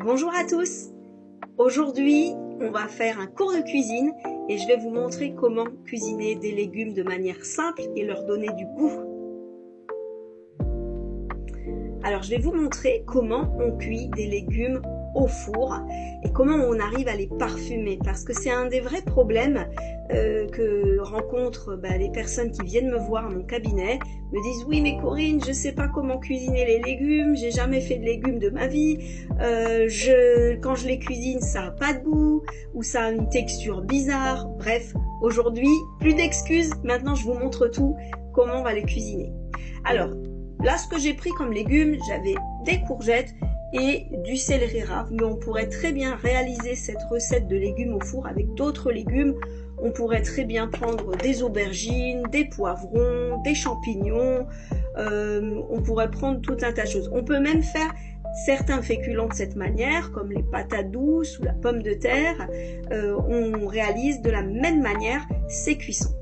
Bonjour à tous. Aujourd'hui, on va faire un cours de cuisine et je vais vous montrer comment cuisiner des légumes de manière simple et leur donner du goût. Alors, je vais vous montrer comment on cuit des légumes au four et comment on arrive à les parfumer, parce que c'est un des vrais problèmes que rencontrent les personnes qui viennent me voir à mon cabinet, me disent oui mais Corinne, je sais pas comment cuisiner les légumes, j'ai jamais fait de légumes de ma vie, quand je les cuisine ça a pas de goût ou ça a une texture bizarre. Bref, aujourd'hui plus d'excuses, maintenant je vous montre tout, comment on va les cuisiner. Alors là, ce que j'ai pris comme légumes, j'avais des courgettes et du céleri rave, mais on pourrait très bien réaliser cette recette de légumes au four avec d'autres légumes. On pourrait très bien prendre des aubergines, des poivrons, des champignons, on pourrait prendre tout un tas de choses. On peut même faire certains féculents de cette manière, comme les patates douces ou la pomme de terre. On réalise de la même manière ces cuissons.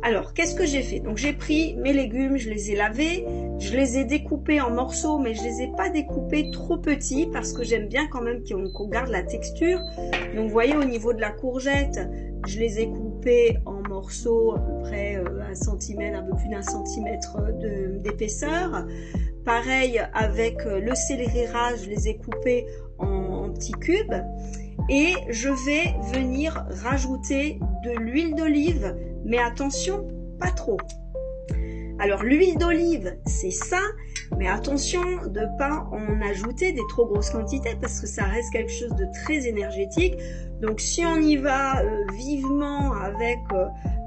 Alors, qu'est-ce que j'ai fait? Donc, j'ai pris mes légumes, je les ai lavés, je les ai découpés en morceaux, mais je les ai pas découpés trop petits parce que j'aime bien quand même qu'on garde la texture. Donc, vous voyez, au niveau de la courgette, je les ai coupés en morceaux à peu près 1 cm, un peu plus d'1 centimètre d'épaisseur. Pareil avec le céleri rave, je les ai coupés en petits cubes. Et je vais venir rajouter de l'huile d'olive, mais attention, pas trop. Alors l'huile d'olive, c'est ça, mais attention de ne pas en ajouter des trop grosses quantités parce que ça reste quelque chose de très énergétique. Donc si on y va vivement avec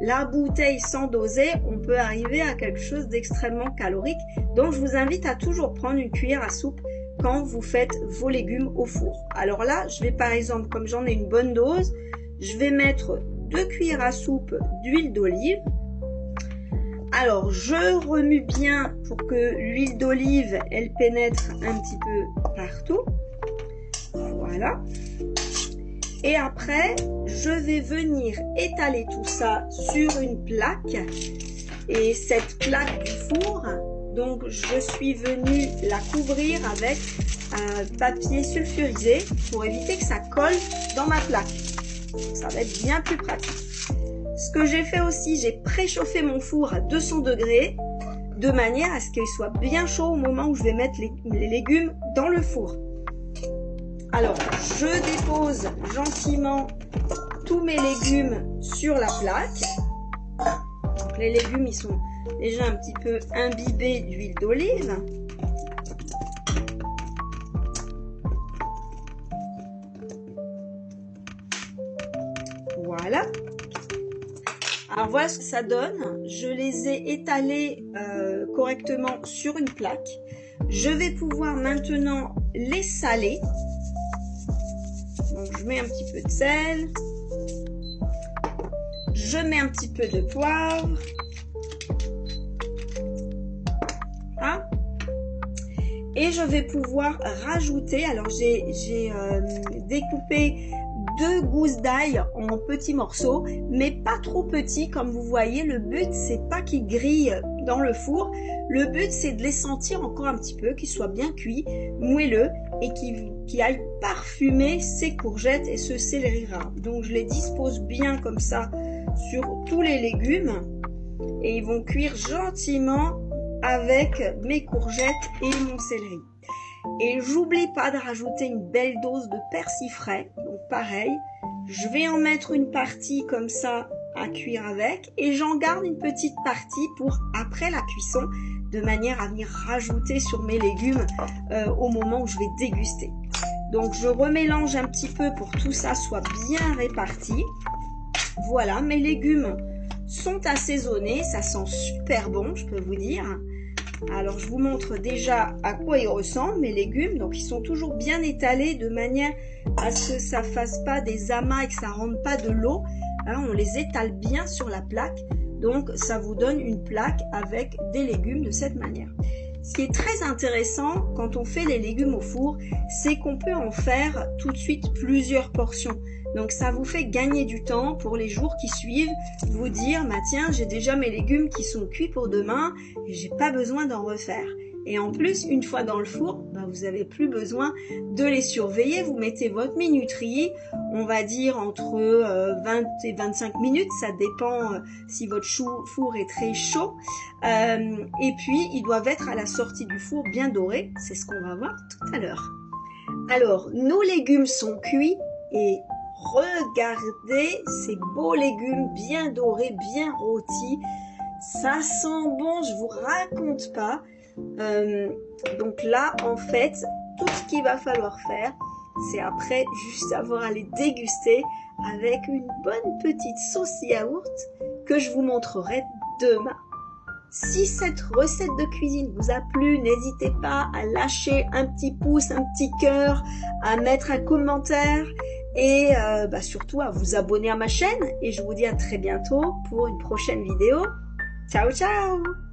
la bouteille sans doser, on peut arriver à quelque chose d'extrêmement calorique. Donc je vous invite à toujours prendre une cuillère à soupe quand vous faites vos légumes au four. Alors là, je vais par exemple, comme j'en ai une bonne dose, je vais mettre 2 cuillères à soupe d'huile d'olive. Alors, je remue bien pour que l'huile d'olive, elle pénètre un petit peu partout. Voilà. Et après, je vais venir étaler tout ça sur une plaque. Et cette plaque du four, donc je suis venue la couvrir avec un papier sulfurisé pour éviter que ça colle dans ma plaque. Ça va être bien plus pratique. Ce que j'ai fait aussi, j'ai préchauffé mon four à 200 degrés de manière à ce qu'il soit bien chaud au moment où je vais mettre les légumes dans le four. Alors, je dépose gentiment tous mes légumes sur la plaque. Donc, les légumes, ils sont déjà un petit peu imbibés d'huile d'olive. Voilà. Alors voilà ce que ça donne. Je les ai étalés correctement sur une plaque. Je vais pouvoir maintenant les saler. Donc je mets un petit peu de sel. Je mets un petit peu de poivre. Hein? Et je vais pouvoir rajouter, alors j'ai découpé 2 gousses d'ail en petits morceaux, mais pas trop petits comme vous voyez. Le but c'est pas qu'ils grillent dans le four, le but c'est de les sentir encore un petit peu, qu'ils soient bien cuits, moelleux et qu'ils aillent parfumer ces courgettes et ce céleri rave. Donc je les dispose bien comme ça sur tous les légumes et ils vont cuire gentiment avec mes courgettes et mon céleri. Et j'oublie pas de rajouter une belle dose de persil frais. Donc pareil, je vais en mettre une partie comme ça à cuire avec et j'en garde une petite partie pour après la cuisson de manière à venir rajouter sur mes légumes au moment où je vais déguster. Donc je remélange un petit peu pour que tout ça soit bien réparti. Voilà, mes légumes sont assaisonnés, ça sent super bon, je peux vous dire. Alors je vous montre déjà à quoi ils ressemblent mes légumes. Donc ils sont toujours bien étalés de manière à ce que ça fasse pas des amas et que ça rentre pas de l'eau. On les étale bien sur la plaque. Donc ça vous donne une plaque avec des légumes de cette manière. Ce qui est très intéressant quand on fait les légumes au four, c'est qu'on peut en faire tout de suite plusieurs portions. Donc ça vous fait gagner du temps pour les jours qui suivent, vous dire bah tiens, j'ai déjà mes légumes qui sont cuits pour demain, et j'ai pas besoin d'en refaire. Et en plus, une fois dans le four, bah, vous vous n'avez plus besoin de les surveiller. Vous mettez votre minuterie, on va dire entre 20 et 25 minutes, ça dépend si votre four est très chaud. Et puis, ils doivent être à la sortie du four bien dorés, c'est ce qu'on va voir tout à l'heure. Alors, nos légumes sont cuits et regardez ces beaux légumes bien dorés, bien rôtis. Ça sent bon, je vous raconte pas. Donc là, en fait, tout ce qu'il va falloir faire, c'est après juste avoir à les déguster avec une bonne petite sauce yaourt que je vous montrerai demain. Si cette recette de cuisine vous a plu, n'hésitez pas à lâcher un petit pouce, un petit cœur, à mettre un commentaire et surtout à vous abonner à ma chaîne. Et je vous dis à très bientôt pour une prochaine vidéo. Ciao, ciao!